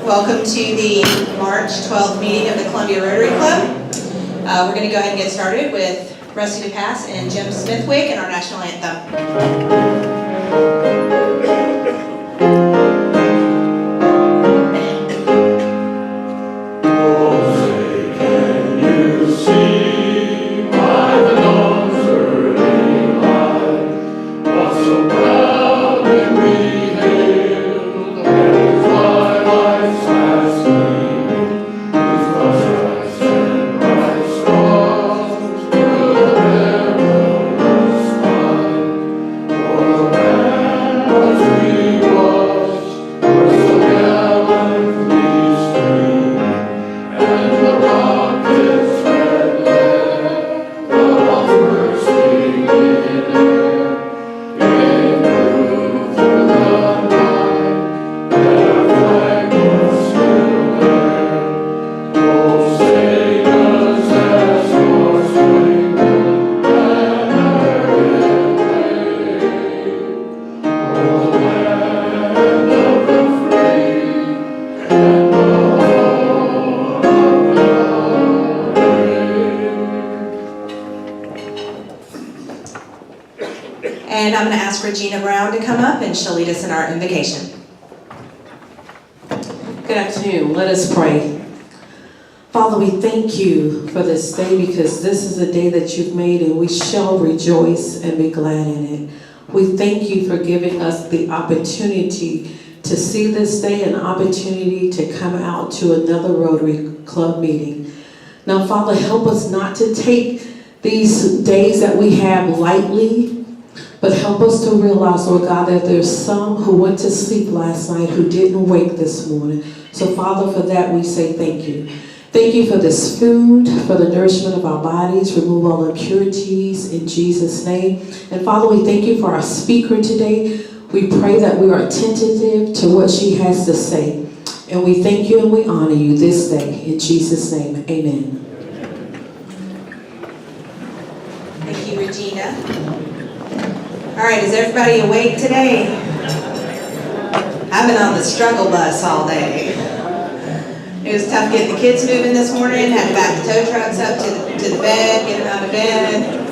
Welcome to the March 12th meeting of the Columbia Rotary Club. We're going to go ahead and get started with Rusty DePass and Jim Smithwick and our national anthem. And I'm going to ask Regina Brown to come up and she'll lead us in our invocation. Good afternoon. Let us pray. Father, we thank you for this day because this is a day that you've made and we shall rejoice and be glad in it. We thank you for giving us the opportunity to see this day, an opportunity to come out to another Rotary Club meeting. Now, Father, help us not to take these days that we have lightly, but help us to realize, Lord God, that there's some who went to sleep last night who didn't wake this morning. So, Father, for that we say thank you. Thank you for this food, for the nourishment of our bodies. Remove all impurities in Jesus' name. And, Father, we thank you for our speaker today. We pray that we are attentive to what she has to say. And we thank you and we honor you this day. In Jesus' name, amen. Thank you, Regina. All right, is everybody awake today? I've been on the struggle bus all day. It was tough getting the kids moving this morning, had to back the tow trucks up to the bed, get them out of bed.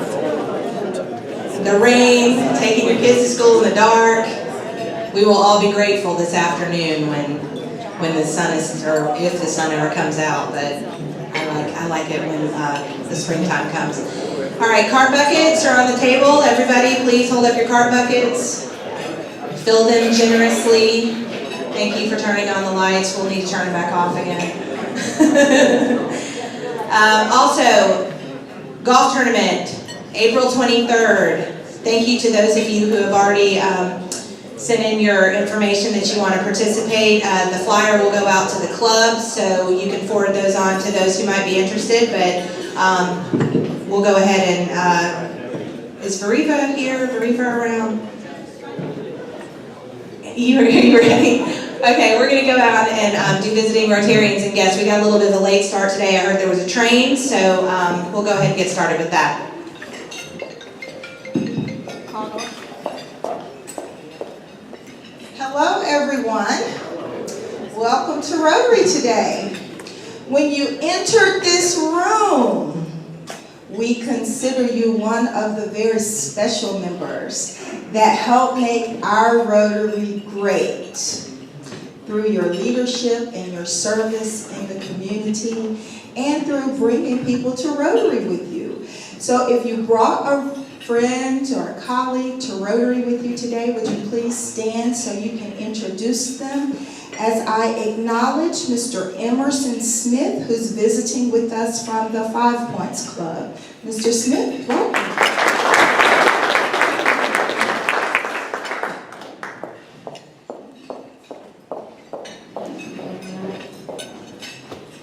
The rain, taking your kids to school in the dark. We will all be grateful this afternoon when the sun is, or if the sun ever comes out, but I like it when the springtime comes. All right, card buckets are on the table. Everybody, please hold up your card buckets. Fill them generously. Thank you for turning on the lights. We'll need to turn them back off again. Also, golf tournament, April 23rd. Thank you to those of you who have already sent in your information that you want to participate. The flyer will go out to the club, so you can forward those on to those who might be interested, but we'll go ahead and, is Veriva here? Veriva around? You ready? Okay, we're going to go out and do visiting Rotarians and guests. We got a little bit of a late start today. I heard there was a train, so we'll go ahead and get started with that. Hello, everyone. Welcome to Rotary today. When you entered this room, we consider you one of the very special members that help make our Rotary great through your leadership and your service in the community and through bringing people to Rotary with you. So if you brought a friend or a colleague to Rotary with you today, would you please stand so you can introduce them as I acknowledge Mr. Emerson Smith, who's visiting with us from the 5 Points Club. Mr. Smith, welcome.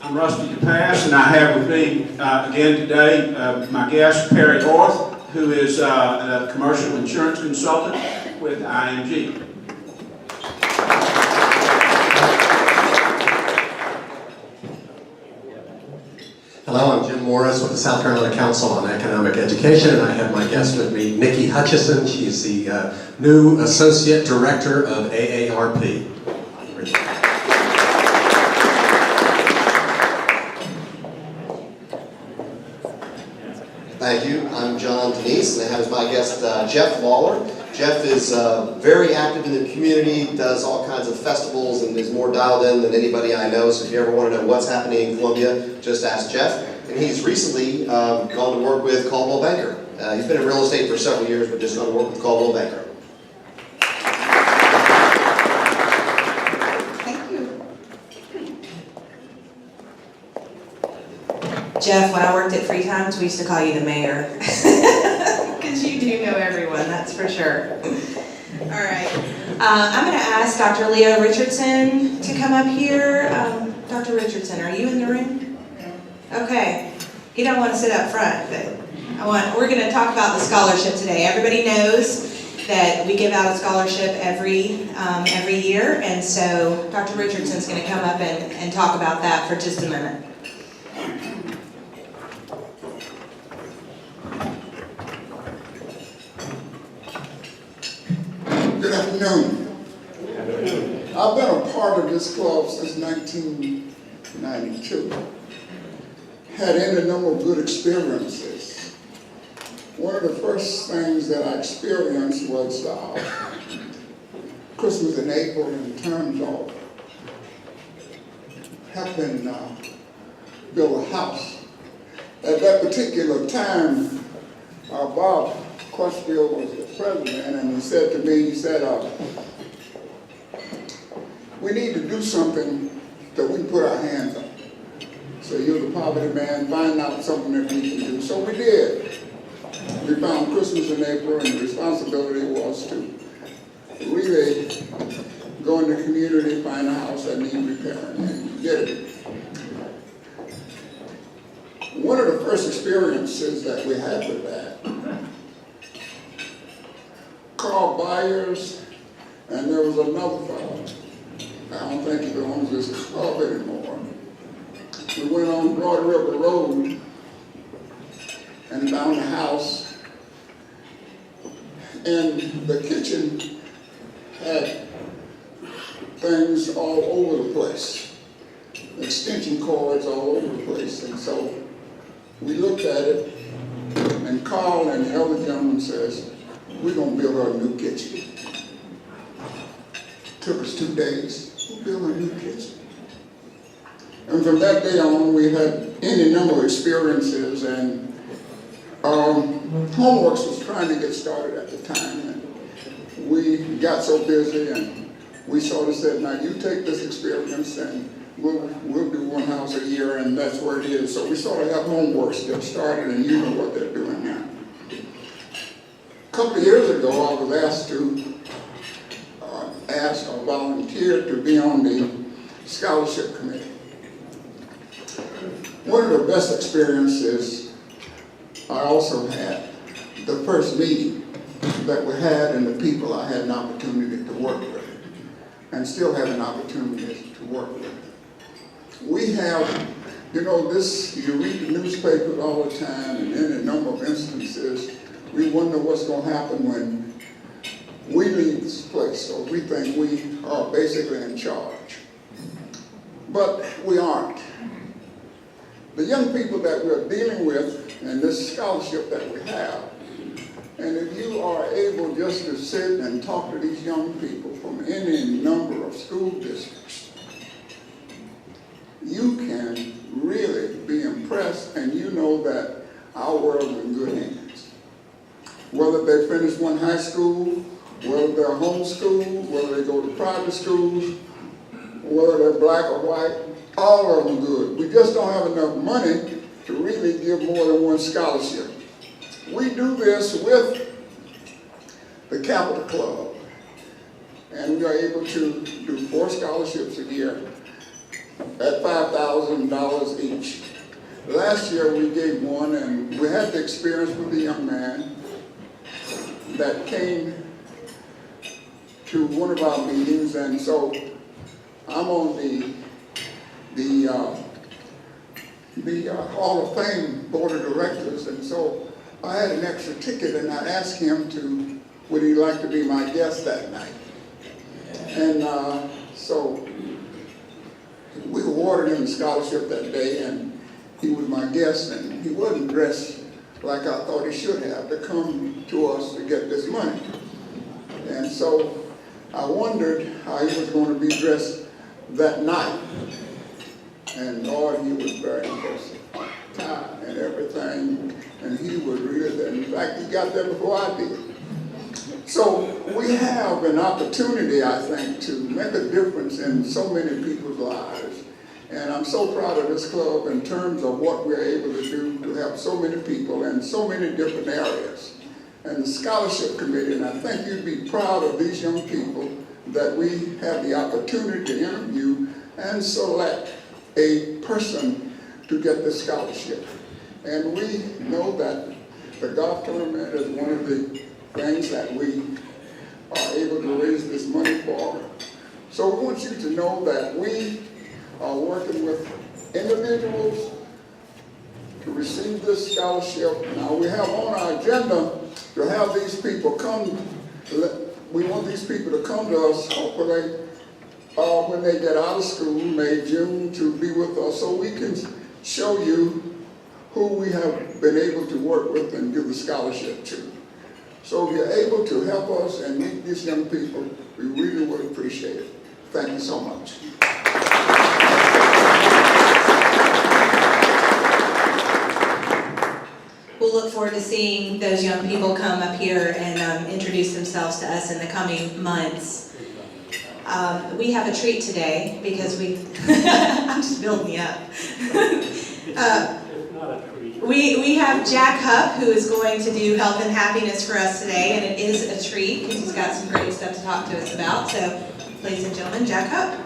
I'm Rusty DePass, and I have with me again today my guest, Perry Orth, who is a commercial insurance consultant with IMG. Hello, I'm Jim Morris with the South Carolina Council on Economic Education, and I have my guest with me, Nikki Hutchison. She's the new Associate Director of AARP. I do. I'm John Denise, and I have as my guest Jeff Lawler. Jeff is very active in the community, does all kinds of festivals, and is more dialed in than anybody I know. So if you ever want to know what's happening in Columbia, just ask Jeff. And he's recently gone to work with Coldwell Banker. He's been in real estate for several years, but just gone to work with Coldwell Banker. Thank you. Jeff, when I worked at Free Times, we used to call you the mayor. Because you do know everyone, that's for sure. All right. I'm going to ask Dr. Leo Richardson to come up here. Dr. Richardson, are you in the room? Okay. He don't want to sit up front, but we're going to talk about the scholarship today. Everybody knows that we give out a scholarship every year, and so Dr. Richardson's going to come up and talk about that for just a minute. Good afternoon. I've been a part of this club since 1992. Had any number of good experiences. One of the first things that I experienced was Christmas in April in terms of helping build a house. At that particular time, Bob Crutchfield was the president, and he said to me, we need to do something that we can put our hands on. So you're the poverty man, find out something that we can do. So we did. We found Christmas in April, and the responsibility was to really go in the community, find a house that needed repairing, and we did it. One of the first experiences that we had with that, Carl Byers, and there was another fellow. I don't think he owns this club anymore. We went on Broad River Road and found a house, and the kitchen had things all over the place, extension cords all over the place, and so we looked at it, and Carl and the other gentleman says, we're going to build her a new kitchen. Took us 2 days. We'll build a new kitchen. And from that day on, we had any number of experiences, and Homeworks was trying to get started at the time, and we got so busy, and we sort of said, now you take this experience, and we'll do one house a year, and that's where it is. So we sort of have Homeworks get started, and you know what they're doing now. A couple of years ago, I was asked or volunteered to be on the scholarship committee. One of the best experiences I also had, the first meeting that we had and the people I had an opportunity to work with, and still have an opportunity to work with. We have, you know, this, you read the newspapers all the time, and in a number of instances, we wonder what's going to happen when we leave this place, so we think we are basically in charge. But we aren't. The young people that we're dealing with in this scholarship that we have, and if you are able just to sit and talk to these young people from any number of school districts, you can really be impressed, and you know that our world is in good hands. Whether they finish one high school, whether they're homeschooled, whether they go to private schools, whether they're black or white, all of them good. We just don't have enough money to really give more than one scholarship. We do this with the Capital Club, and we are able to do 4 scholarships a year at $5,000 each. Last year we gave one, and we had the experience with a young man that came to one of our meetings, and so I'm on the Hall of Fame Board of Directors, and so I had an extra ticket, and I asked him would he like to be my guest that night? And so we awarded him the scholarship that day, and he was my guest, and he wasn't dressed like I thought he should have, to come to us to get this money. And so I wondered how he was going to be dressed that night. And Lord, he was very impressive. Tie and everything, and he was really there. In fact, he got there before I did. So we have an opportunity, I think, to make a difference in so many people's lives. And I'm so proud of this club in terms of what we're able to do to help so many people in so many different areas. And the scholarship committee, and I think you'd be proud of these young people that we have the opportunity to interview and select a person to get the scholarship. And we know that the golf tournament is one of the things that we are able to raise this money for. So we want you to know that we are working with individuals to receive this scholarship. Now we have on our agenda to have these people come. We want these people to come to us hopefully when they get out of school, May, June, to be with us so we can show you who we have been able to work with and give the scholarship to. So if you're able to help us and meet these young people, we really would appreciate it. Thank you so much. We'll look forward to seeing those young people come up here and introduce themselves to us in the coming months. We have a treat today because I'm just building you up. We have Jack Hupp, who is going to do health and happiness for us today, and it is a treat because he's got some great stuff to talk to us about. So, ladies and gentlemen, Jack Hupp.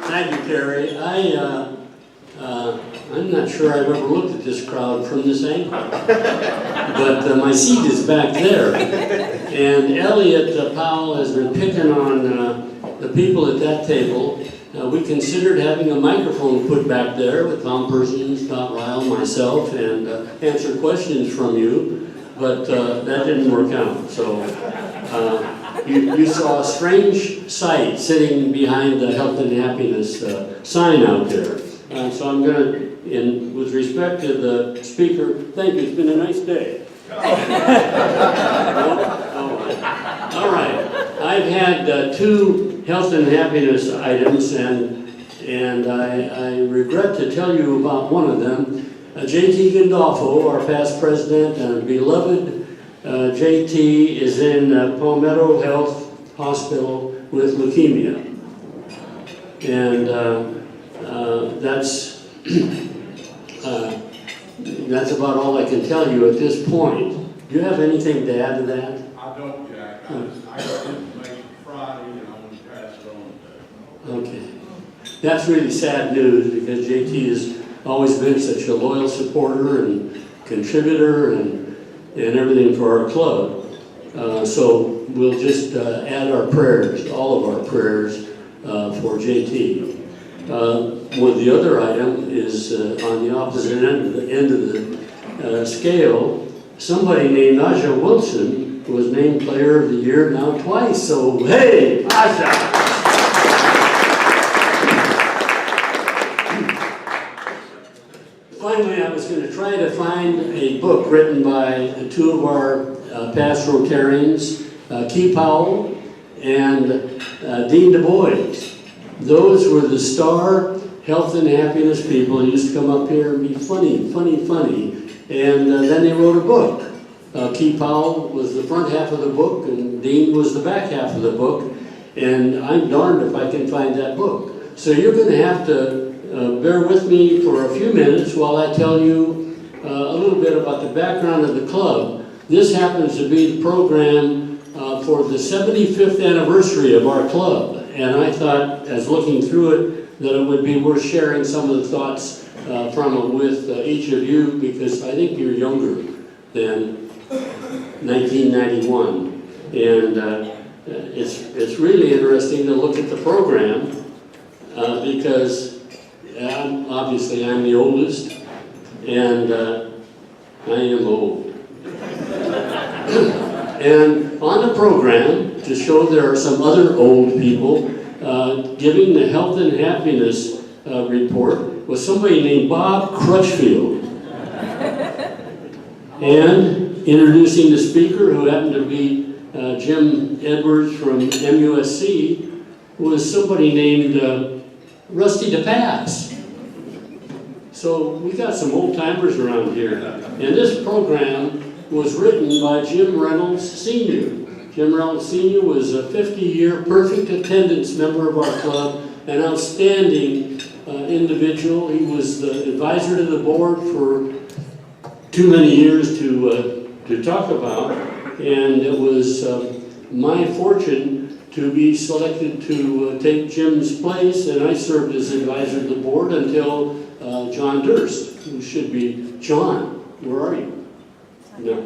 Thank you, Carrie. I'm not sure I've ever looked at this crowd from this angle, but my seat is back there. And Elliot Powell has been picking on the people at that table. We considered having a microphone put back there with Tom Persons, Scott Ryle, myself, and answer questions from you, but that didn't work out. So you saw a strange sight sitting behind the health and happiness sign out there. So I'm going to, with respect to the speaker, thank you, it's been a nice day. All right. I've had two health and happiness items, and I regret to tell you about one of them. J.T. Gandolfo, our past president and beloved J.T. is in Palmetto Health Hospital with leukemia. And that's about all I can tell you at this point. Do you have anything to add to that? I don't, Jack. I got information Friday and I want to pass it on today. Okay. That's really sad news because JT has always been such a loyal supporter and contributor and everything for our club. So we'll just add our prayers, all of our prayers for JT. The other item is on the opposite end of the scale. Somebody named Aja Wilson was named Player of the Year now twice. So hey, Aja! Finally, I was going to try to find a book written by two of our past Rotarians, Key Powell and Dean Du Bois. Those were the star health and happiness people who used to come up here and be funny. And then they wrote a book. Key Powell was the front half of the book, and Dean was the back half of the book. And I'm darned if I can find that book. So you're going to have to bear with me for a few minutes while I tell you a little bit about the background of the club. This happens to be the program for the 75th anniversary of our club. And I thought, as looking through it, that it would be worth sharing some of the thoughts from it with each of you, because I think you're younger than 1991. And it's really interesting to look at the program because obviously I'm the oldest, and I am old. And on the program, to show there are some other old people, giving the health and happiness report was somebody named Bob Crutchfield. And introducing the speaker, who happened to be Jim Edwards from MUSC, was somebody named Rusty DePass. So we got some old timers around here. And this program was written by Jim Reynolds Sr. Jim Reynolds Sr. was a 50-year perfect attendance member of our club, an outstanding individual. He was the advisor to the board for too many years to talk about, and it was my fortune to be selected to take Jim's place, and I served as advisor to the board until John Durst, who should be John. Where are you? No.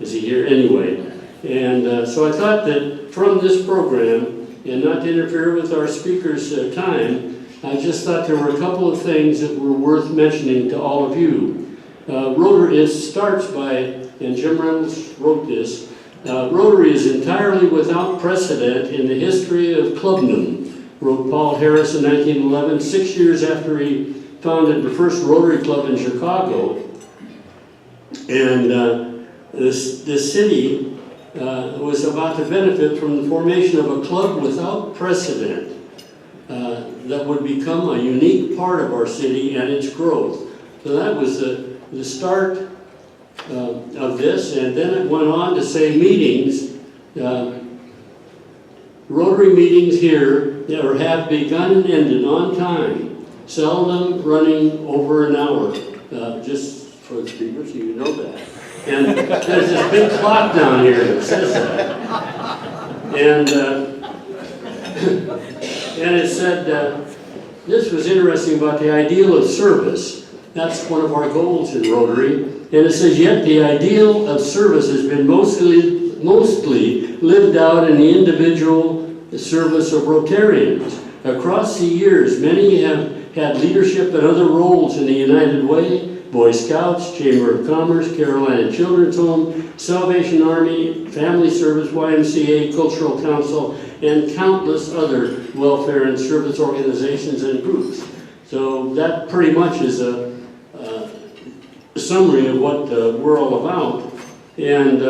Is he here? Anyway. And so I thought that from this program, and not to interfere with our speaker's time, I just thought there were a couple of things that were worth mentioning to all of you. Rotary, it starts by, and Jim Reynolds wrote this, Rotary is entirely without precedent in the history of clubdom, wrote Paul Harris in 1911, 6 years after he founded the first Rotary Club in Chicago. And this city was about to benefit from the formation of a club without precedent that would become a unique part of our city and its growth. So that was the start of this, and then it went on to say meetings, Rotary meetings here have begun and ended on time, seldom running over an hour, just for the speakers, so you know that. And there's this big clock down here that says that. And it said, this was interesting about the ideal of service. That's one of our goals in Rotary. And it says, yet the ideal of service has been mostly lived out in the individual service of Rotarians. Across the years, many have had leadership and other roles in the United Way, Boy Scouts, Chamber of Commerce, Carolina Children's Home, Salvation Army, Family Service, YMCA, Cultural Council, and countless other welfare and service organizations and groups. So that pretty much is a summary of what we're all about. And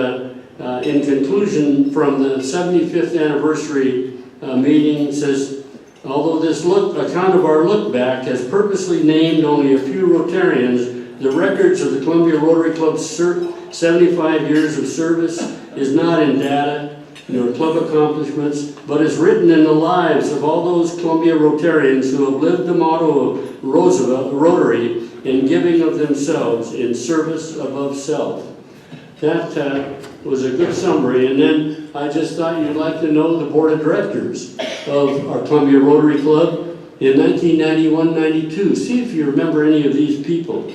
in conclusion, from the 75th anniversary meeting, says, although this account of our look back has purposely named only a few Rotarians, the records of the Columbia Rotary Club's 75 years of service is not in data nor club accomplishments, but is written in the lives of all those Columbia Rotarians who have lived the motto of Rotary in giving of themselves in service above self. That was a good summary, and then I just thought you'd like to know the board of directors of our Columbia Rotary Club in 1991-92. See if you remember any of these people.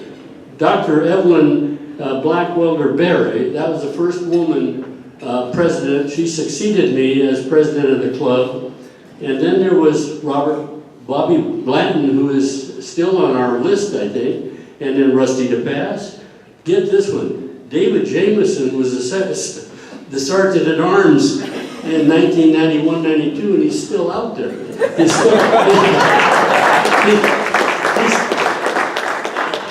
Dr. Evelyn Blackwelder Berry, that was the first woman president. She succeeded me as president of the club. And then there was Bobby Blanton, who is still on our list, I think. And then Rusty DePass. Get this one. David Jameson was the sergeant at arms in 1991-92, and he's still out there.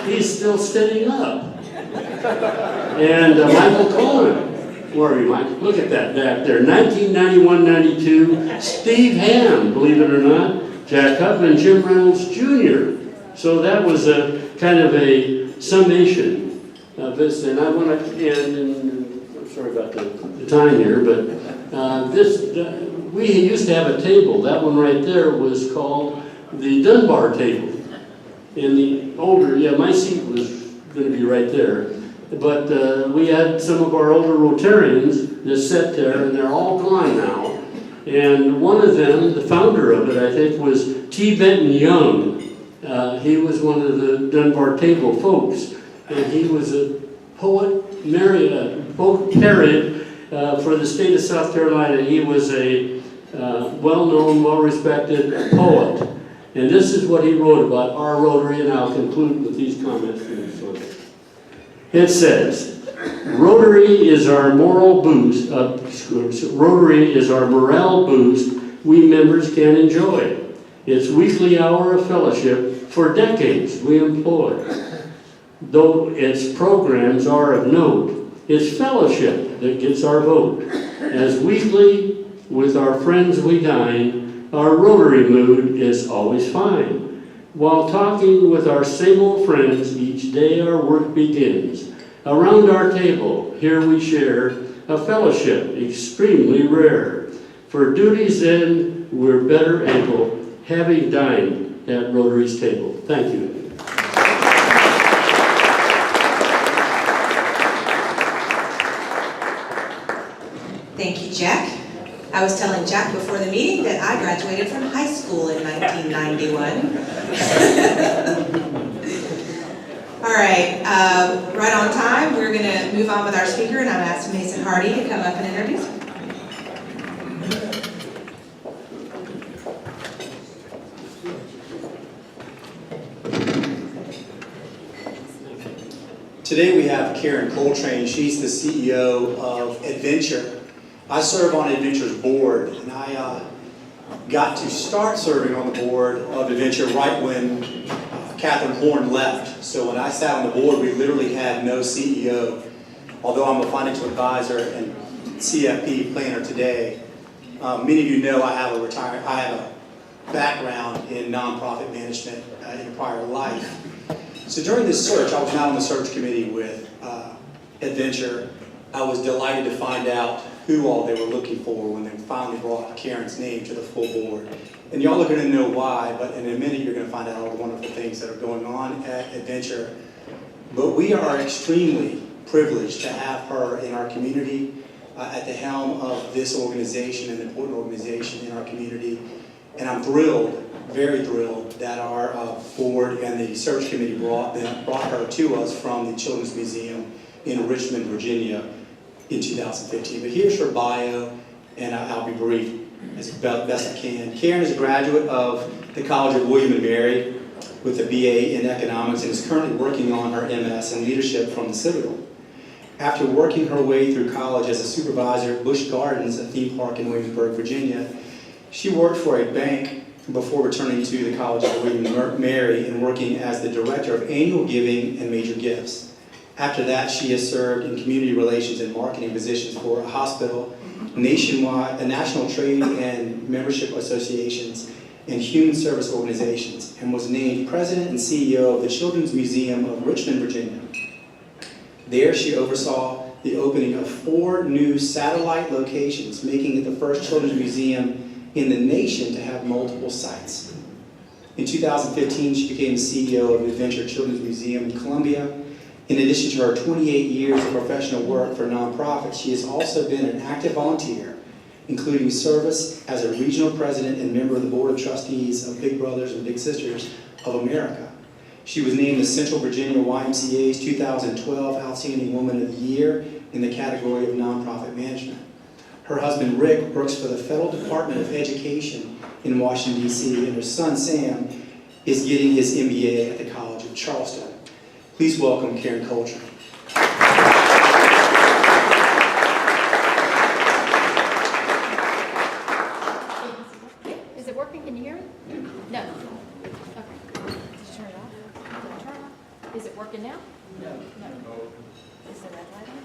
He's still standing up. And Michael Cohen. Where are you, Mike? Look at that back there. 1991-92, Steve Ham, believe it or not, Jack Huff, and Jim Reynolds Jr. So that was a kind of a summation of this. And I want to end, and I'm sorry about the time here, but we used to have a table. That one right there was called the Dunbar table. In the older, my seat was going to be right there. But we had some of our older Rotarians that sat there, and they're all gone now. And one of them, the founder of it, I think, was T. Benton Young. He was one of the Dunbar table folks, and he was a poet laureate for the state of South Carolina. He was a well-known, well-respected poet. And this is what he wrote about our Rotary, and I'll conclude with these comments from the source. It says, Rotary is our moral boost, Rotary is our morale boost we members can enjoy. Its weekly hour of fellowship for decades we employ. Though its programs are of note, it's fellowship that gets our vote. As weekly with our friends we dine, our Rotary mood is always fine. While talking with our same old friends, each day our work begins. Around our table, here we share a fellowship extremely rare. For duty's end, we're better able, having dined at Rotary's table. Thank you. Thank you, Jack. I was telling Jack before the meeting that I graduated from high school in 1991. All right, right on time, we're going to move on with our speaker, and I'm asking Mason Hardy to come up and introduce him. Today we have Karen Coltrane. She's the CEO of Adventure. I serve on Adventure's board, and I got to start serving on the board of Adventure right when Catherine Horn left. So when I sat on the board, we literally had no CEO. Although I'm a financial advisor and CFP planner today, many of you know I have a background in nonprofit management in a prior life. So during this search, I was not on the search committee with Adventure. I was delighted to find out who all they were looking for when they finally brought Karen's name to the full board. And y'all are going to know why, but in a minute you're going to find out all the wonderful things that are going on at Adventure. But we are extremely privileged to have her in our community, at the helm of this organization, an important organization in our community. And I'm thrilled, very thrilled, that our board and the search committee brought her to us from the Children's Museum in Richmond, Virginia in 2015. But here's her bio, and I'll be brief as best I can. Karen is a graduate of the College of William & Mary with a BA in economics and is currently working on her MS in leadership from the Citadel. After working her way through college as a supervisor at Busch Gardens, a theme park in Williamsburg, Virginia, she worked for a bank before returning to the College of William & Mary and working as the director of annual giving and major gifts. After that, she has served in community relations and marketing positions for a hospital, nationwide, national trade and membership associations, and human service organizations, and was named president and CEO of the Children's Museum of Richmond, Virginia. There, she oversaw the opening of 4 new satellite locations, making it the first children's museum in the nation to have multiple sites. In 2015, she became the CEO of Adventure Children's Museum in Columbia. In addition to her 28 years of professional work for nonprofits, she has also been an active volunteer, including service as a regional president and member of the Board of Trustees of Big Brothers and Big Sisters of America. She was named the Central Virginia YMCA's 2012 Outstanding Woman of the Year in the category of Nonprofit Management. Her husband, Rick, works for the Federal Department of Education in Washington, D.C., and her son, Sam, is getting his MBA at the College of Charleston. Please welcome Karen Coltrane. Is it working? Can you hear me? No. Okay. Did you turn it off? Did I turn it off? Is it working now? No. Is the red light on?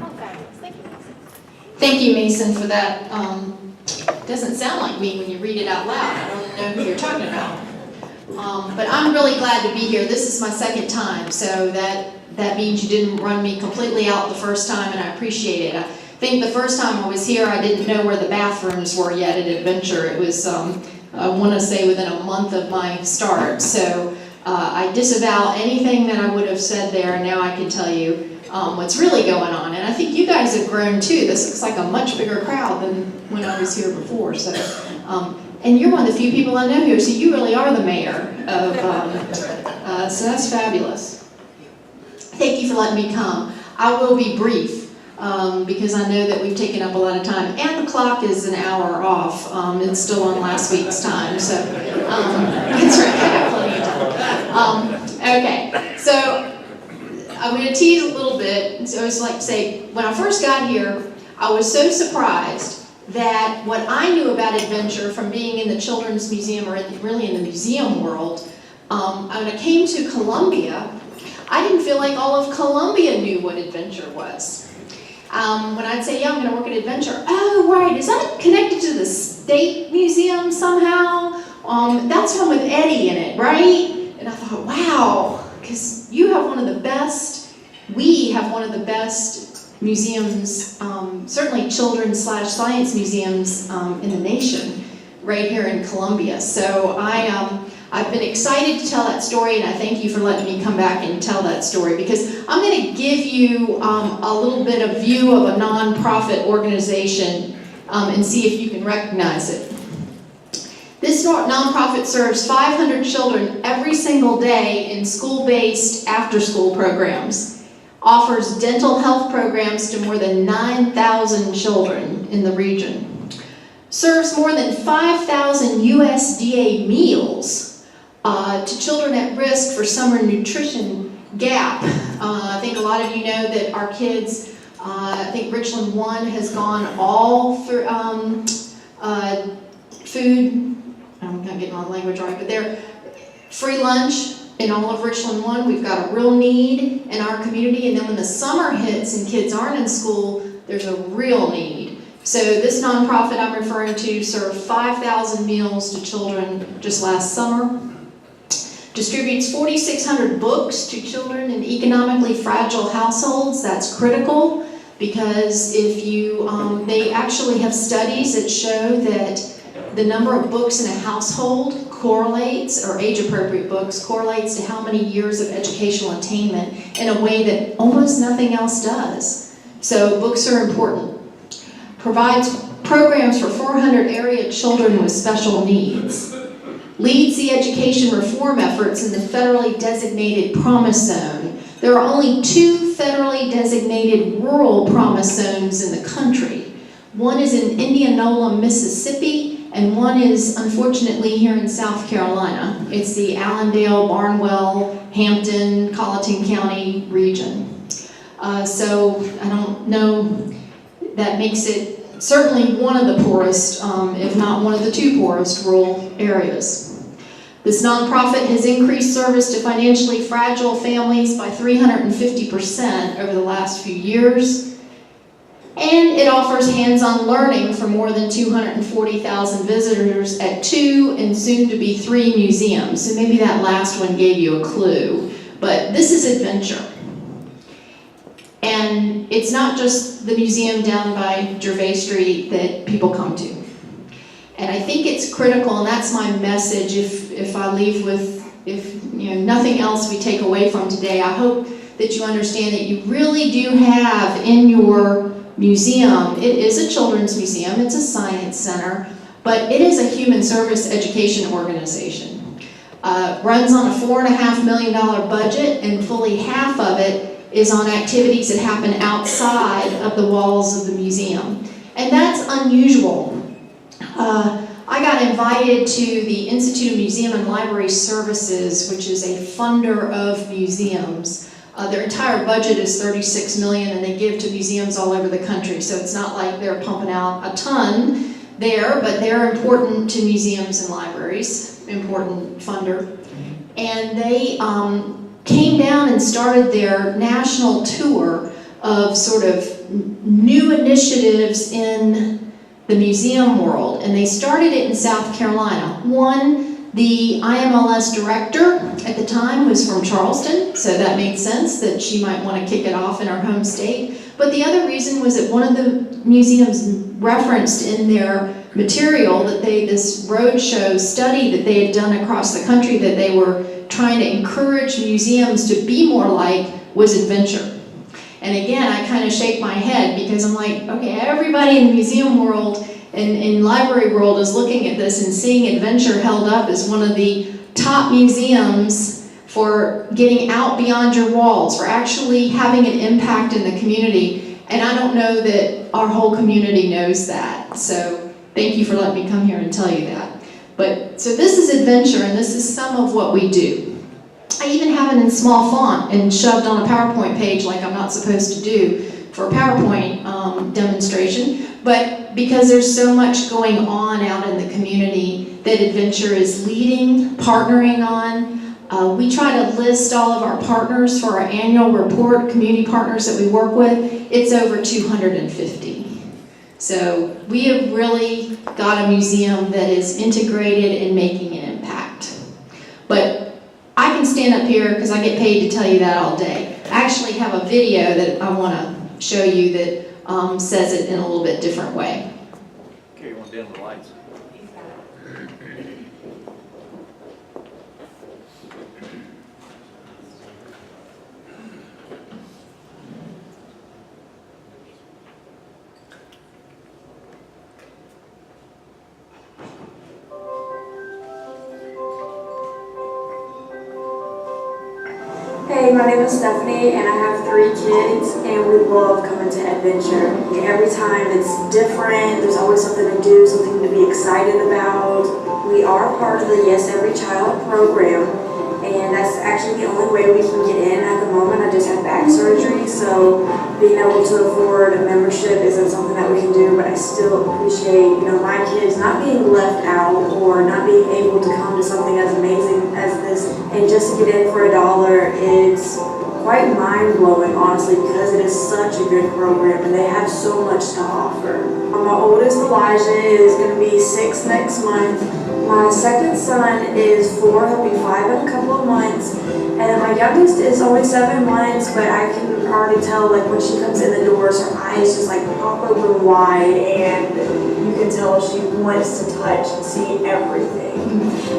Oh, fabulous. Thank you, Mason. Thank you, Mason, for that. Doesn't sound like me when you read it out loud. I don't know who you're talking about. But I'm really glad to be here. This is my second time, so that means you didn't run me completely out the first time, and I appreciate it. I think the first time I was here, I didn't know where the bathrooms were yet at Adventure. It was, I want to say, within a month of my start. So I disavow anything that I would have said there, and now I can tell you what's really going on. And I think you guys have grown too. This looks like a much bigger crowd than when I was here before. So, and you're one of the few people I know here, so you really are the mayor of, so that's fabulous. Thank you for letting me come. I will be brief because I know that we've taken up a lot of time, and the clock is an hour off. It's still on last week's time, so that's right, I got plenty of time. Okay, so I'm going to tease a little bit. So I just like to say, when I first got here, I was so surprised that what I knew about adventure from being in the Children's Museum, or really in the museum world, when I came to Columbia, I didn't feel like all of Columbia knew what adventure was. When I'd say, yeah, I'm going to work at Adventure, oh, right, is that connected to the State Museum somehow? That's one with Eddie in it, right? And I thought, wow, because you have one of the best, we have one of the best museums, certainly children's/science museums in the nation, right here in Columbia. So I've been excited to tell that story, and I thank you for letting me come back and tell that story, because I'm going to give you a little bit of view of a nonprofit organization and see if you can recognize it. This nonprofit serves 500 children every single day in school-based after-school programs. Offers dental health programs to more than 9,000 children in the region. Serves more than 5,000 USDA meals to children at risk for summer nutrition gap. I think a lot of you know that our kids, I think Richland 1 has gone all through food, I'm not getting my language right, but they're free lunch. In all of Richland 1, we've got a real need in our community, and then when the summer hits and kids aren't in school, there's a real need. So this nonprofit I'm referring to served 5,000 meals to children just last summer. Distributes 4,600 books to children in economically fragile households. That's critical, because if you, they actually have studies that show that the number of books in a household correlates, or age-appropriate books, correlates to how many years of educational attainment in a way that almost nothing else does. So books are important. Provides programs for 400 area children with special needs. Leads the education reform efforts in the federally designated Promise Zone. There are only 2 federally designated rural Promise Zones in the country. One is in Indianola, Mississippi, and one is, unfortunately, here in South Carolina. It's the Allendale, Barnwell, Hampton, Colleton County region. So I don't know, that makes it certainly one of the poorest, if not one of the 2 poorest rural areas. This nonprofit has increased service to financially fragile families by 350% over the last few years. And it offers hands-on learning for more than 240,000 visitors at 2 and soon to be 3 museums. So maybe that last one gave you a clue. But this is adventure. And it's not just the museum down by Gervais Street that people come to. And I think it's critical, and that's my message if I leave with, nothing else we take away from today. I hope that you understand that you really do have in your museum, it is a children's museum, it's a science center, but it is a human service education organization. Runs on a $4.5 million budget, and fully half of it is on activities that happen outside of the walls of the museum. And that's unusual. I got invited to the Institute of Museum and Library Services, which is a funder of museums. Their entire budget is $36 million, and they give to museums all over the country. So it's not like they're pumping out a ton there, but they're important to museums and libraries, important funder. And they came down and started their national tour of sort of new initiatives in the museum world. And they started it in South Carolina. The IMLS director at the time was from Charleston, so that made sense that she might want to kick it off in our home state. But the other reason was that one of the museums referenced in their material that this roadshow study that they had done across the country that they were trying to encourage museums to be more like was adventure. And again, I kind of shake my head because I'm like, okay, everybody in the museum world and in library world is looking at this and seeing adventure held up as one of the top museums for getting out beyond your walls, for actually having an impact in the community. And I don't know that our whole community knows that. So thank you for letting me come here and tell you that. But so this is adventure, and this is some of what we do. I even have it in small font and shoved on a PowerPoint page like I'm not supposed to do for PowerPoint. demonstration, but because there's so much going on out in the community that Adventure is leading, partnering on. We try to list all of our partners for our annual report, community partners that we work with. It's over 250. So we have really got a museum that is integrated and making an impact. But I can stand up here because I get paid to tell you that all day. I actually have a video that I want to show you that says it in a little bit different way. Okay, you want to dim the lights? Hey, my name is Stephanie and I have 3 kids and we love coming to Adventure. Every time it's different, there's always something to do, something to be excited about. We are part of the Yes Every Child program and that's actually the only way we can get in at the moment. I just had back surgery, so being able to afford a membership isn't something that we can do, but I still appreciate, my kids not being left out or not being able to come to something as amazing as this. And just to get in for $1, it's quite mind-blowing, honestly, because it is such a good program and they have so much to offer. My oldest, Elijah, is going to be 6 next month. My second son is 4, he'll be 5 in a couple of months. And then my youngest is only 7 months, but I can already tell, like, when she comes in the doors, her eyes just like pop open wide and you can tell she wants to touch and see everything.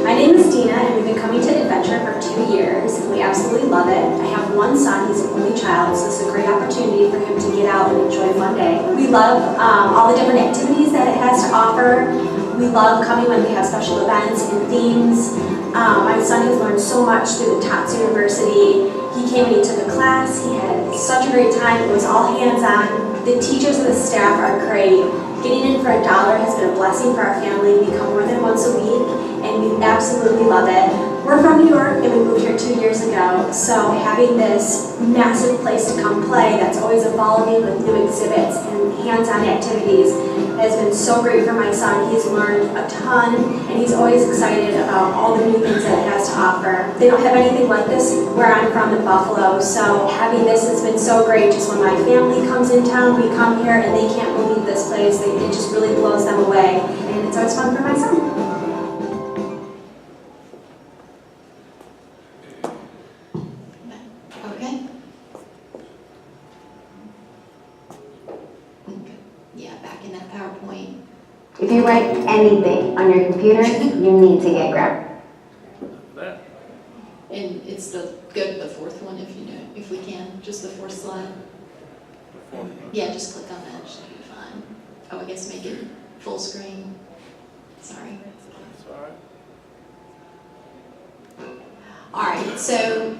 My name is Dina and we've been coming to Adventure for 2 years and we absolutely love it. I have 1 son, he's an only child, so this is a great opportunity for him to get out and enjoy a fun day. We love all the different activities that it has to offer. We love coming when we have special events and themes. My son has learned so much through the Tots University. He came and he took a class, he had such a great time, it was all hands-on. The teachers and the staff are great. Getting in for $1 has been a blessing for our family. We come more than once a week and we absolutely love it. We're from New York and we moved here 2 years ago, so having this massive place to come play that's always evolving with new exhibits and hands-on activities has been so great for my son. He's learned a ton and he's always excited about all the new things that it has to offer. They don't have anything like this where I'm from in Buffalo, so having this has been so great. Just when my family comes in town, we come here and they can't believe this place. It just really blows them away and it's always fun for my son. Okay. Yeah, back in that PowerPoint. If you write anything on your computer, you need to get grab. And it's go to the 4th one if we can, just the 4th slide. Yeah, just click on that, it should be fine. Oh, I guess make it full screen. Sorry. That's all right. All right, so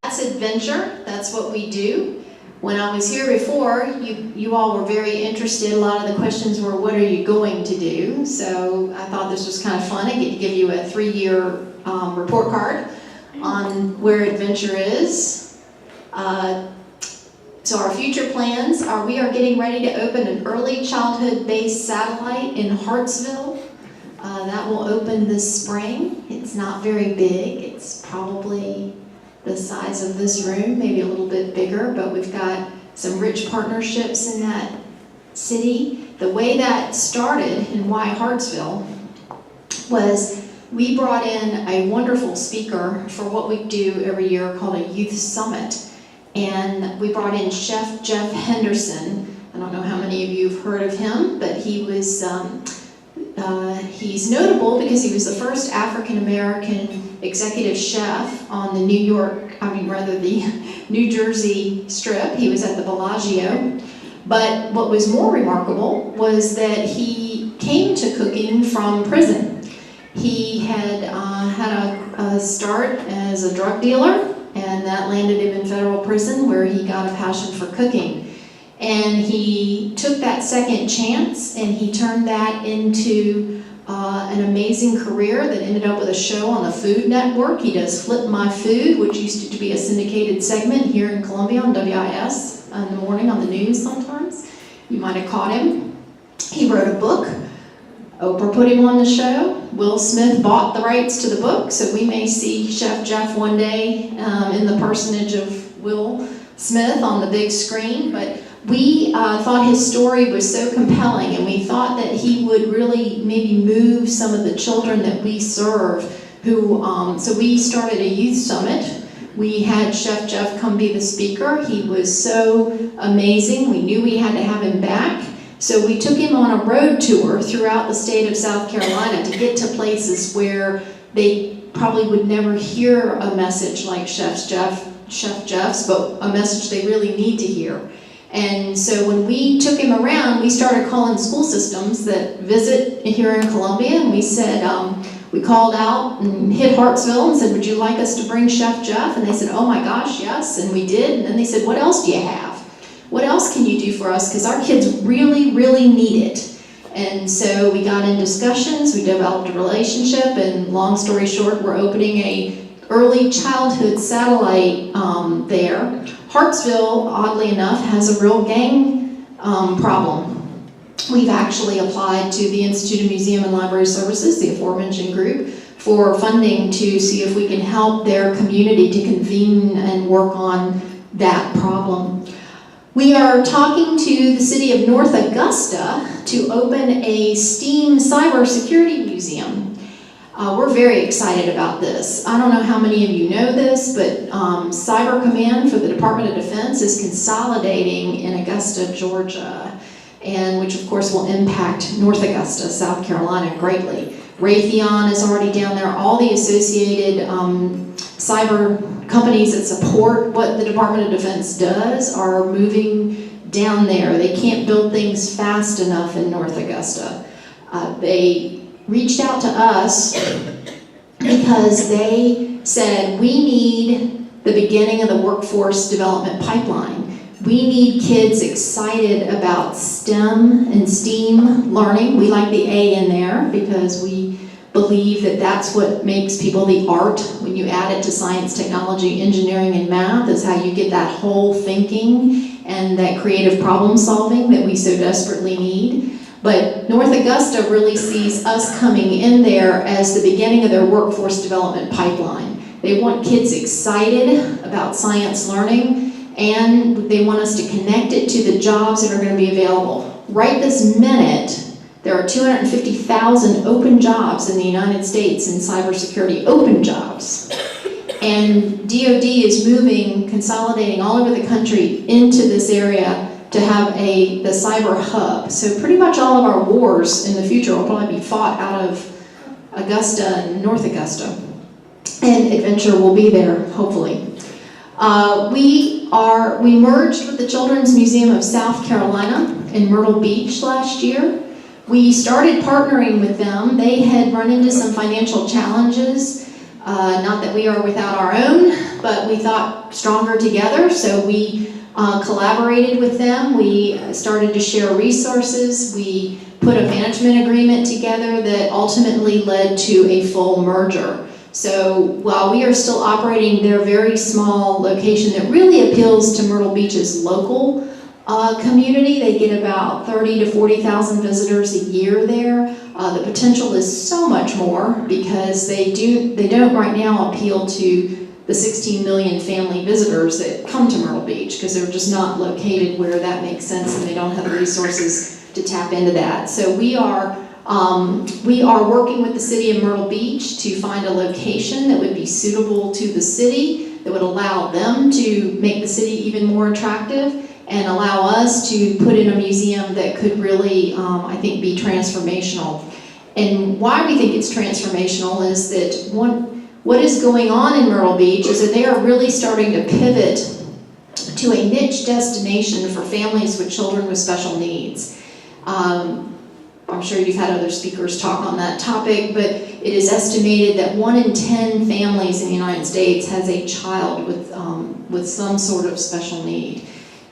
that's Adventure. That's what we do. When I was here before, you all were very interested. A lot of the questions were, what are you going to do? So I thought this was kind of fun. I get to give you a 3-year report card on where Adventure is. So our future plans are we are getting ready to open an early childhood-based satellite in Hartsville. That will open this spring. It's not very big. It's probably the size of this room, maybe a little bit bigger, but we've got some rich partnerships in that city. The way that started and why Hartsville was we brought in a wonderful speaker for what we do every year called a youth summit. And we brought in Chef Jeff Henderson. I don't know how many of you have heard of him, but he was he's notable because he was the first African-American executive chef on the the New Jersey Strip. He was at the Bellagio. But what was more remarkable was that he came to cooking from prison. He had had a start as a drug dealer, and that landed him in federal prison where he got a passion for cooking. And he took that second chance and he turned that into an amazing career that ended up with a show on the Food Network. He does Flip My Food, which used to be a syndicated segment here in Columbia on WIS in the morning on the news sometimes. You might have caught him. He wrote a book. Oprah put him on the show. Will Smith bought the rights to the book, so we may see Chef Jeff one day in the personage of Will Smith on the big screen. But we thought his story was so compelling, and we thought that he would really maybe move some of the children that we serve. So we started a youth summit. We had Chef Jeff come be the speaker. He was so amazing. We knew we had to have him back. So we took him on a road tour throughout the state of South Carolina to get to places where they probably would never hear a message like Chef Jeff's, but a message they really need to hear. And so when we took him around, we started calling school systems that visit here in Columbia, and we said, we called out and hit Hartsville and said, would you like us to bring Chef Jeff? And they said, oh my gosh, yes, and we did. And then they said, what else do you have? What else can you do for us? Because our kids really, really need it. And so we got in discussions, we developed a relationship, and long story short, we're opening a early childhood satellite there. Hartsville, oddly enough, has a real gang problem. We've actually applied to the Institute of Museum and Library Services, the aforementioned group, for funding to see if we can help their community to convene and work on that problem. We are talking to the city of North Augusta to open a STEAM cybersecurity museum. We're very excited about this. I don't know how many of you know this, but Cyber Command for the Department of Defense is consolidating in Augusta, Georgia, and which of course will impact North Augusta, South Carolina greatly. Raytheon is already down there. All the associated cyber companies that support what the Department of Defense does are moving down there. They can't build things fast enough in North Augusta. They reached out to us because they said, we need the beginning of the workforce development pipeline. We need kids excited about STEM and STEAM learning. We like the A in there because we believe that that's what makes people the art. When you add it to science, technology, engineering, and math is how you get that whole thinking and that creative problem solving that we so desperately need. But North Augusta really sees us coming in there as the beginning of their workforce development pipeline. They want kids excited about science learning, and they want us to connect it to the jobs that are going to be available. Right this minute, there are 250,000 open jobs in the United States in cybersecurity, open jobs. And DoD is moving, consolidating all over the country into this area to have the cyber hub. So pretty much all of our wars in the future will probably be fought out of Augusta and North Augusta. And Adventure will be there, hopefully. We merged with the Children's Museum of South Carolina in Myrtle Beach last year. We started partnering with them. They had run into some financial challenges, not that we are without our own, but we thought stronger together, so we collaborated with them. We started to share resources. We put a management agreement together that ultimately led to a full merger. So while we are still operating their very small location that really appeals to Myrtle Beach's local community, they get about 30 to 40,000 visitors a year there. The potential is so much more because they don't right now appeal to the 16 million family visitors that come to Myrtle Beach because they're just not located where that makes sense and they don't have the resources to tap into that. So we are working with the city of Myrtle Beach to find a location that would be suitable to the city, that would allow them to make the city even more attractive and allow us to put in a museum that could really, I think, be transformational. And why we think it's transformational is that what is going on in Myrtle Beach is that they are really starting to pivot to a niche destination for families with children with special needs. I'm sure you've had other speakers talk on that topic, but it is estimated that 1 in 10 families in the United States has a child with some sort of special need.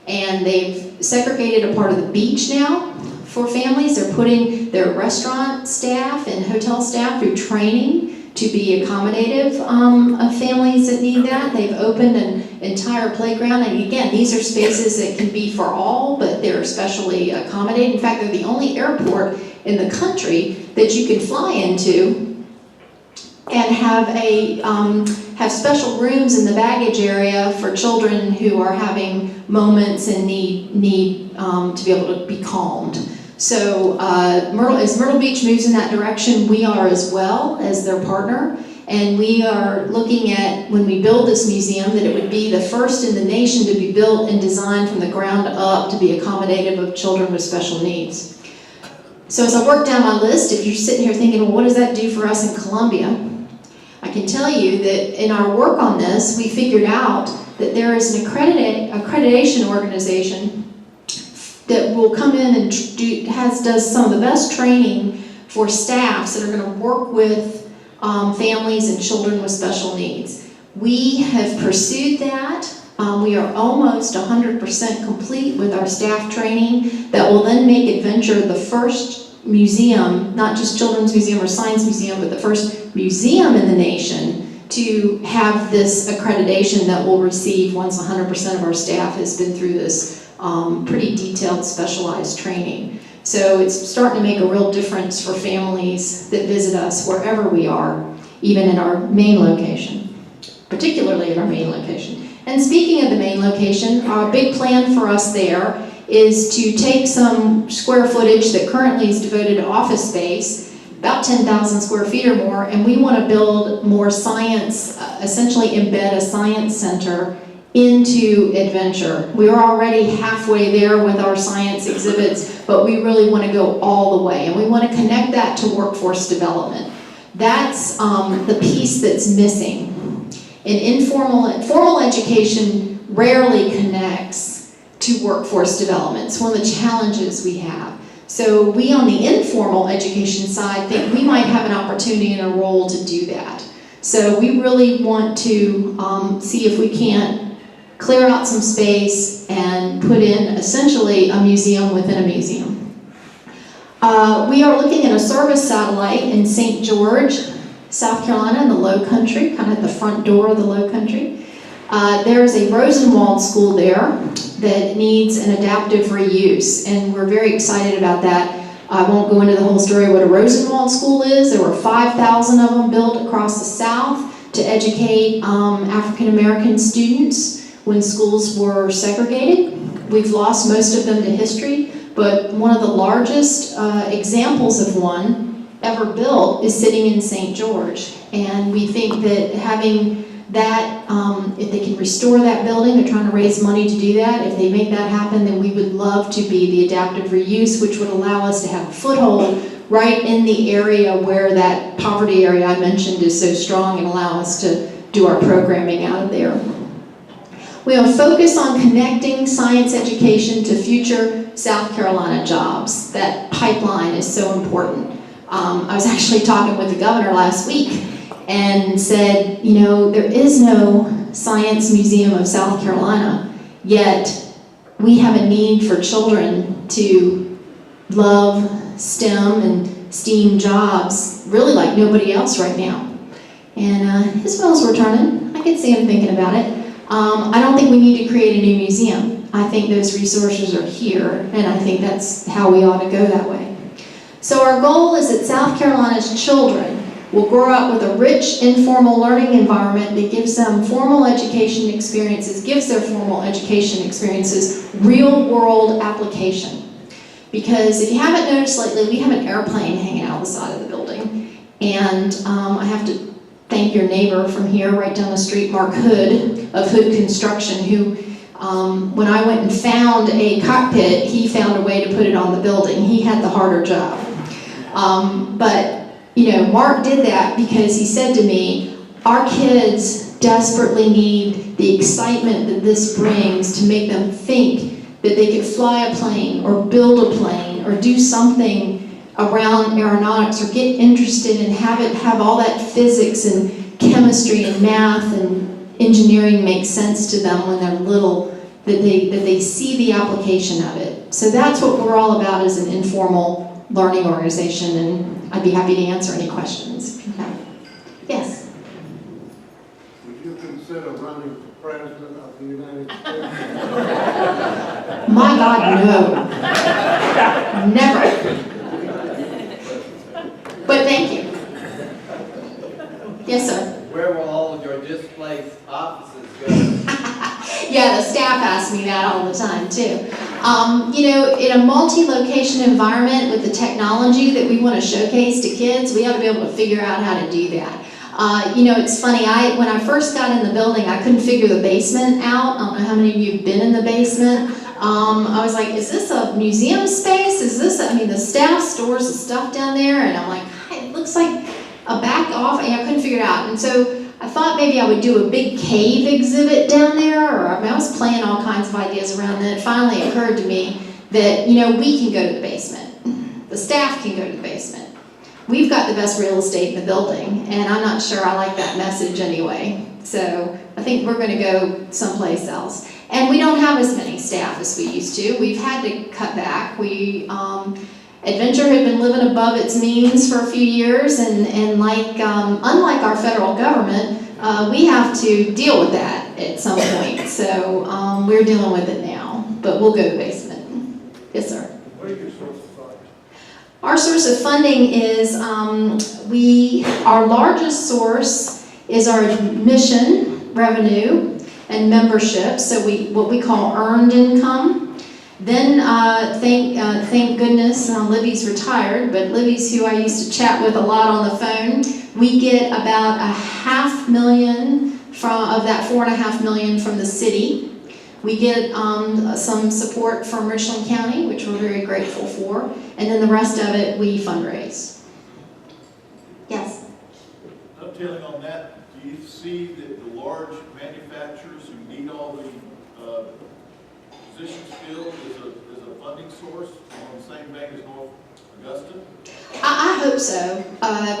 And they've segregated a part of the beach now for families. They're putting their restaurant staff and hotel staff through training to be accommodative of families that need that. They've opened an entire playground, and again, these are spaces that can be for all, but they're especially accommodated. In fact, they're the only airport in the country that you can fly into and have special rooms in the baggage area for children who are having moments and need to be able to be calmed. So as Myrtle Beach moves in that direction, we are as well as their partner. And we are looking at, when we build this museum, that it would be the first in the nation to be built and designed from the ground up to be accommodative of children with special needs. So as I work down my list, if you're sitting here thinking, well, what does that do for us in Columbia? I can tell you that in our work on this, we figured out that there is an accreditation organization that will come in and does some of the best training for staffs that are going to work with families and children with special needs. We have pursued that. We are almost 100% complete with our staff training that will then make Adventure the first museum, not just children's museum or science museum, but the first museum in the nation to have this accreditation that we'll receive once 100% of our staff has been through this pretty detailed specialized training. So it's starting to make a real difference for families that visit us wherever we are, even in our main location, particularly at our main location. And speaking of the main location, our big plan for us there is to take some square footage that currently is devoted to office space, about 10,000 square feet or more, and we want to build more science, essentially embed a science center into Adventure. We are already halfway there with our science exhibits, but we really want to go all the way, and we want to connect that to workforce development. That's the piece that's missing. Formal education rarely connects to workforce development. It's one of the challenges we have. So we on the informal education side think we might have an opportunity and a role to do that. So we really want to see if we can't clear out some space and put in essentially a museum within a museum. We are looking at a service satellite in St. George, South Carolina, in the Low Country, kind of at the front door of the Low Country. There's a Rosenwald school there that needs an adaptive reuse, and we're very excited about that. I won't go into the whole story of what a Rosenwald school is. There were 5,000 of them built across the South to educate African American students when schools were segregated. We've lost most of them to history, but one of the largest examples of one ever built is sitting in St. George. And we think that having that, if they can restore that building, they're trying to raise money to do that. If they make that happen, then we would love to be the adaptive reuse, which would allow us to have a foothold right in the area where that poverty area I mentioned is so strong, and allow us to do our programming out of there. We have a focus on connecting science education to future South Carolina jobs. That pipeline is so important. I was actually talking with the governor last week and said, you know, there is no Science Museum of South Carolina, yet we have a need for children to love STEM and STEAM jobs really like nobody else right now. And his wheels were turning. I could see him thinking about it. I don't think we need to create a new museum. I think those resources are here, and I think that's how we ought to go that way. So our goal is that South Carolina's children will grow up with a rich, informal learning environment that gives them formal education experiences, gives their formal education experiences real-world application. Because if you haven't noticed lately, we have an airplane hanging out the side of the building. And I have to thank your neighbor from here, right down the street, Mark Hood, of Hood Construction, who, when I went and found a cockpit, he found a way to put it on the building. He had the harder job. But, you know, Mark did that because he said to me, our kids desperately need the excitement that this brings to make them think that they could fly a plane or build a plane or do something around aeronautics or get interested and have all that physics and chemistry and math and engineering make sense to them when they're little, that they see the application of it. So that's what we're all about as an informal learning organization, and I'd be happy to answer any questions. Yeah. the United States? My God, no. Never. But thank you. Yes, sir. Where will all of your displaced offices go? Yeah, the staff asks me that all the time too. You know, in a multi-location environment with the technology that we want to showcase to kids, we ought to be able to figure out how to do that. You know, it's funny, when I first got in the building, I couldn't figure the basement out. I don't know how many of you have been in the basement. I was like, is this a museum space? Is this, I mean, the staff stores the stuff down there, and I'm like, it looks like a back off, and I couldn't figure it out. And so I thought maybe I would do a big cave exhibit down there, or I mean, I was playing all kinds of ideas around that. It finally occurred to me that, you know, we can go to the basement. The staff can go to the basement. We've got the best real estate in the building, and I'm not sure I like that message anyway. So I think we're going to go someplace else. And we don't have as many staff as we used to. We've had to cut back. Adventure had been living above its means for a few years, and like, unlike our federal government, we have to deal with that at some point. So we're dealing with it now, but we'll go to the basement. Yes, sir. What are your sources of funding? Our source of funding is, our largest source is our admission revenue and membership, so what we call earned income. Then, thank goodness, Libby's retired, but Libby's who I used to chat with a lot on the phone. We get about $500,000 of that $4.5 million from the city. We get some support from Richland County, which we're very grateful for, and then the rest of it we fundraise. Yes? Dovetailing on that, do you see that the large manufacturers who need all the positions filled as a funding source on the same vein as North Augusta? I hope so.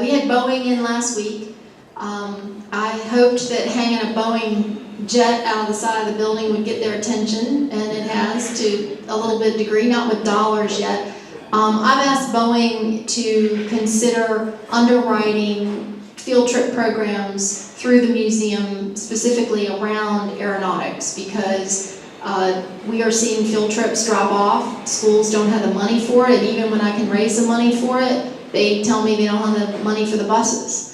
We had Boeing in last week. I hoped that hanging a Boeing jet out of the side of the building would get their attention, and it has to a little bit degree, not with dollars yet. I've asked Boeing to consider underwriting field trip programs through the museum, specifically around aeronautics, because we are seeing field trips drop off. Schools don't have the money for it, and even when I can raise the money for it, they tell me they don't have the money for the buses.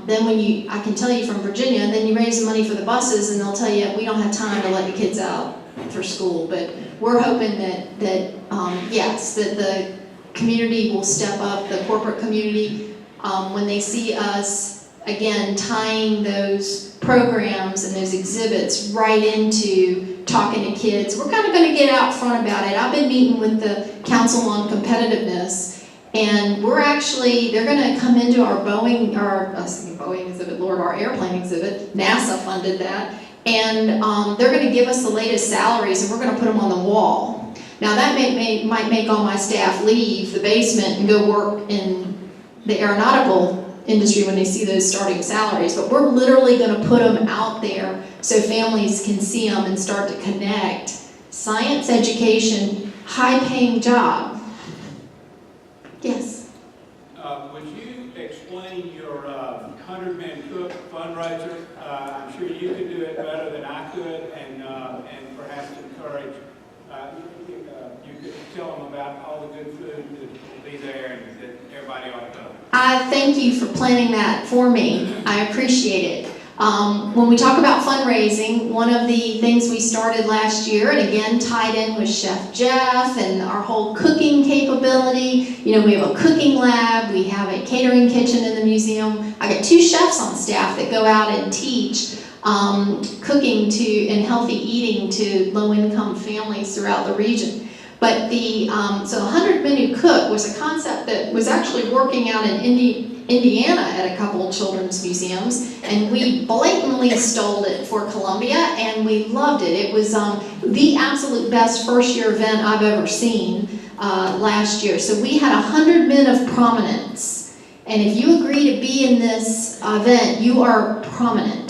Then I can tell you from Virginia, then you raise the money for the buses and they'll tell you, we don't have time to let the kids out for school. But we're hoping that yes, that the community will step up, the corporate community, when they see us, again, tying those programs and those exhibits right into talking to kids. We're kind of going to get out front about it. I've been meeting with the Council on Competitiveness, and they're going to come into our Boeing exhibit, our airplane exhibit. NASA funded that. And they're going to give us the latest salaries, and we're going to put them on the wall. Now that might make all my staff leave the basement and go work in the aeronautical industry when they see those starting salaries, but we're literally going to put them out there so families can see them and start to connect. Science education, high-paying job. Yes? Would you explain your 100-man cook fundraiser? I'm sure you could do it better than I could, and perhaps encourage, you could tell them about all the good food that will be there and that everybody ought to go. I thank you for planning that for me. I appreciate it. When we talk about fundraising, one of the things we started last year, and again tied in with Chef Jeff and our whole cooking capability, we have a cooking lab, we have a catering kitchen in the museum. I got 2 chefs on staff that go out and teach cooking and healthy eating to low-income families throughout the region. But so 100 Menu Cook was a concept that was actually working out in Indiana at a couple of children's museums, and we blatantly stole it for Columbia, and we loved it. It was the absolute best first-year event I've ever seen last year. So we had 100 men of prominence, and if you agree to be in this event, you are prominent.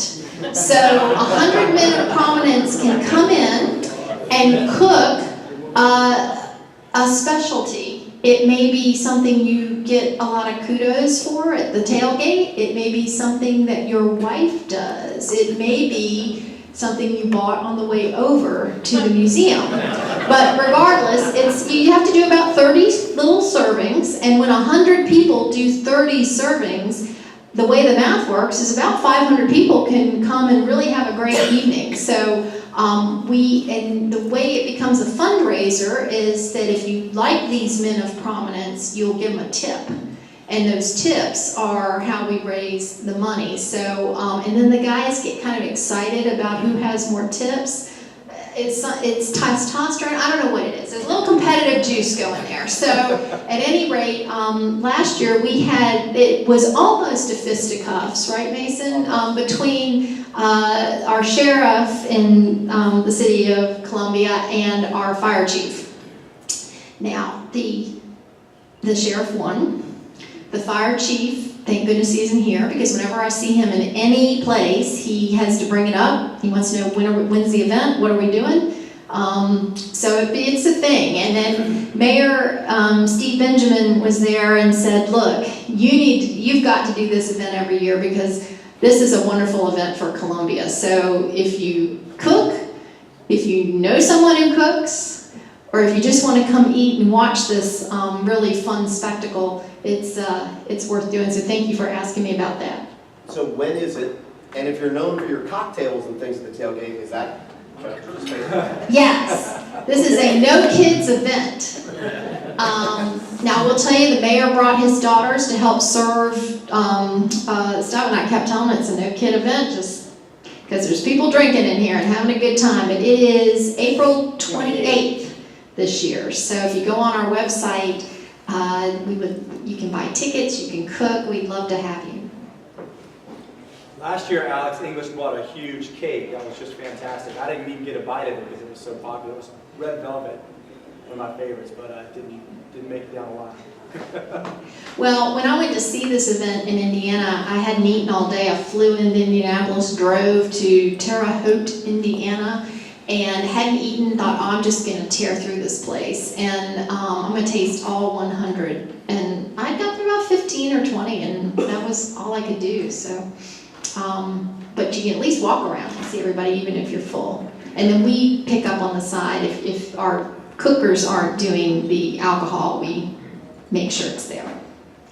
So 100 men of prominence can come in and cook a specialty. It may be something you get a lot of kudos for at the tailgate. It may be something that your wife does. It may be something you bought on the way over to the museum. But regardless, you have to do about 30 little servings, and when 100 people do 30 servings, the way the math works is about 500 people can come and really have a great evening. So and the way it becomes a fundraiser is that if you like these men of prominence, you'll give them a tip. And those tips are how we raise the money. So, and then the guys get kind of excited about who has more tips. It's testosterone, I don't know what it is. There's a little competitive juice going there. So at any rate, last year it was almost a fisticuffs, right, Mason? Between our sheriff in the city of Columbia and our fire chief. Now, the sheriff won. The fire chief, thank goodness he isn't here, because whenever I see him in any place, he has to bring it up. He wants to know when's the event, what are we doing? So it's a thing. And then Mayor Steve Benjamin was there and said, look, you've got to do this event every year because this is a wonderful event for Columbia. So if you cook, if you know someone who cooks, or if you just want to come eat and watch this really fun spectacle, it's worth doing. So thank you for asking me about that. So when is it? And if you're known for your cocktails and things at the tailgate, is that? Yes, this is a no kids event. Now I will tell you, the mayor brought his daughters to help serve stuff, and I kept telling them it's a no kid event, just because there's people drinking in here and having a good time. But it is April 28th this year. So if you go on our website, you can buy tickets, you can cook. We'd love to have you. Last year, Alex English bought a huge cake. That was just fantastic. I didn't even get a bite of it because it was so popular. It was red velvet, one of my favorites, but I didn't make it down the line. Well, when I went to see this event in Indiana, I hadn't eaten all day. I flew into Indianapolis, drove to Terre Haute, Indiana, and hadn't eaten, thought, oh, I'm just going to tear through this place. And I'm going to taste all 100. And I got through about 15 or 20, and that was all I could do. So, but you can at least walk around and see everybody, even if you're full. And then we pick up on the side. If our cookers aren't doing the alcohol, we make sure it's there.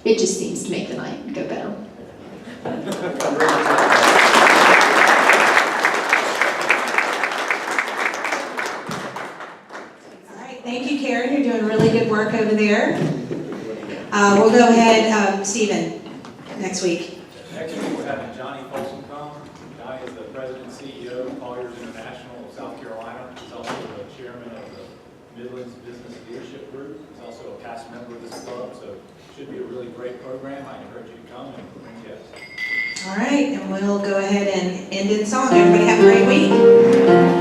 It just seems to make the night go better. Thank you, Karen. You're doing really good work over there. We'll go ahead, Stephen, next week. Next week we're having Johnny Folsom come. Johnny is the president and CEO of Colliers International of South Carolina. He's also the chairman of the Midlands Business Leadership Group. He's also a past member of this club, so it should be a really great program. I encourage you to come and bring guests. All right, and we'll go ahead and end in song. Everybody have a great week.